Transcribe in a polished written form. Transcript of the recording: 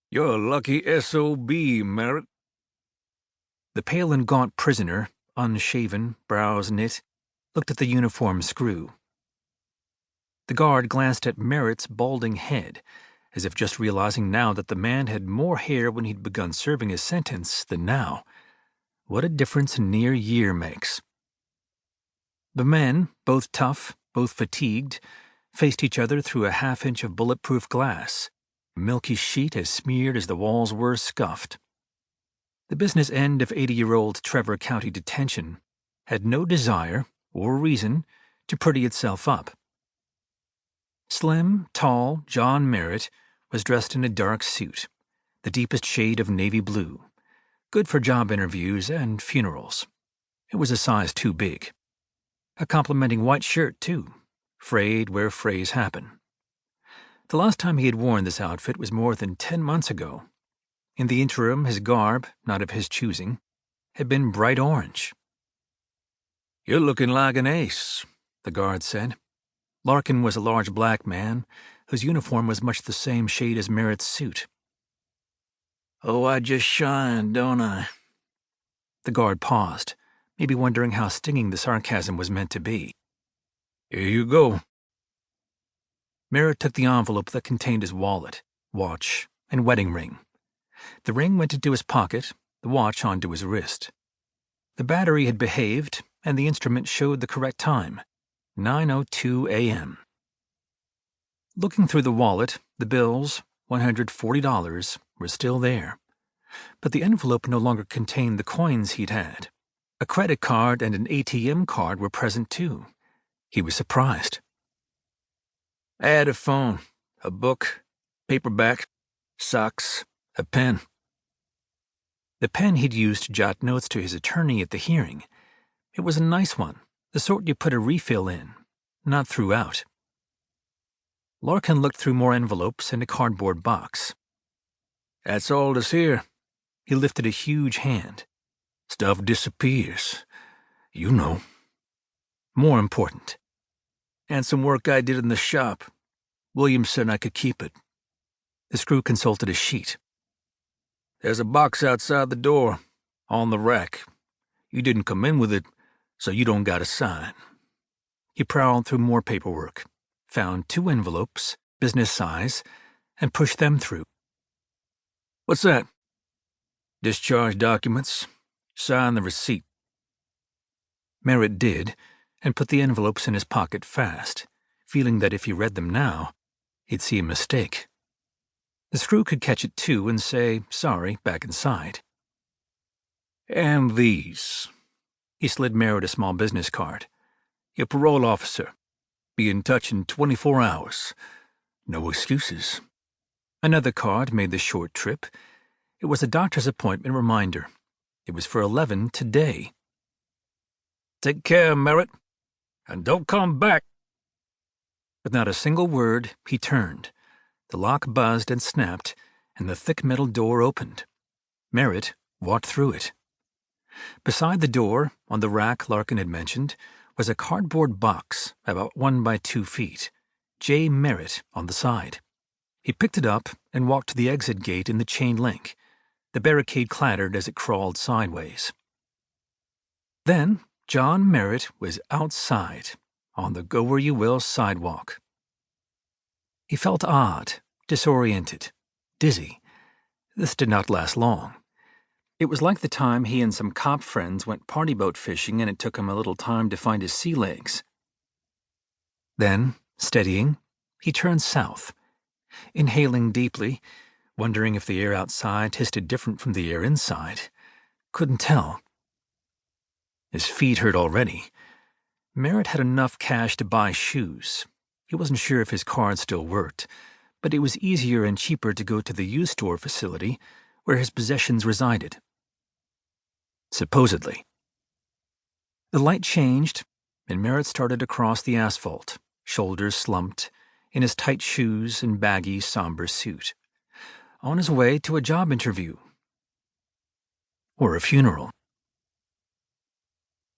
You're a lucky S.O.B., Merritt. The pale and gaunt prisoner, unshaven, brows knit, looked at the uniform screw. The guard glanced at Merritt's balding head, as if just realizing now that the man had more hair when he'd begun serving his sentence than now. What a difference a near year makes. The men, both tough, both fatigued, faced each other through a half-inch of bulletproof glass, a milky sheet as smeared as the walls were scuffed. The business end of 80-year-old Trevor County Detention had no desire or reason to pretty itself up. Slim, tall Jon Merritt was dressed in a dark suit, the deepest shade of navy blue, good for job interviews and funerals. It was a size too big. A complimenting white shirt, too, frayed where frays happen. The last time he had worn this outfit was more than 10 months ago. In the interim, his garb, not of his choosing, had been bright orange. You're looking like an ace, the guard said. Larkin was a large black man, whose uniform was much the same shade as Merritt's suit. Oh, I just shine, don't I? The guard paused, maybe wondering how stinging the sarcasm was meant to be. Here you go. Merritt took the envelope that contained his wallet, watch, and wedding ring. The ring went into his pocket, the watch onto his wrist. The battery had behaved, and the instrument showed the correct time, 9:02 a.m. Looking through the wallet, the bills, $140, were still there. But the envelope no longer contained the coins he'd had. A credit card and an ATM card were present, too. He was surprised. I had a phone, a book, paperback, socks, a pen. The pen he'd used to jot notes to his attorney at the hearing. It was a nice one, the sort you put a refill in, not throughout. Larkin looked through more envelopes and a cardboard box. That's all that's here. He lifted a huge hand. Stuff disappears. You know. More important. And some work I did in the shop. William said I could keep it. The screw consulted a sheet. There's a box outside the door, on the rack. You didn't come in with it, so you don't gotta sign. He prowled through more paperwork, found 2 envelopes, business size, and pushed them through. What's that? Discharge documents. Sign the receipt. Merritt did, and put the envelopes in his pocket fast, feeling that if he read them now, he'd see a mistake. The screw could catch it too and say, sorry, back inside. And these. He slid Merritt a small business card. Your parole officer. Be in touch in 24 hours. No excuses. Another card made the short trip. It was a doctor's appointment reminder. It was for 11 today. Take care, Merritt, and don't come back. With not a single word, he turned. The lock buzzed and snapped, and the thick metal door opened. Merritt walked through it. Beside the door, on the rack Larkin had mentioned, was a cardboard box about 1 by 2 feet, J. Merritt on the side. He picked it up and walked to the exit gate in the chain link. The barricade clattered as it crawled sideways. Then Jon Merritt was outside, on the go-where-you-will sidewalk. He felt odd, disoriented, dizzy. This did not last long. It was like the time he and some cop friends went party boat fishing and it took him a little time to find his sea legs. Then, steadying, he turned south, inhaling deeply, wondering if the air outside tasted different from the air inside. Couldn't tell. His feet hurt already. Merritt had enough cash to buy shoes. He wasn't sure if his card still worked, but it was easier and cheaper to go to the used store facility where his possessions resided. Supposedly. The light changed, and Merritt started to cross the asphalt, shoulders slumped, in his tight shoes and baggy, somber suit, on his way to a job interview. Or a funeral.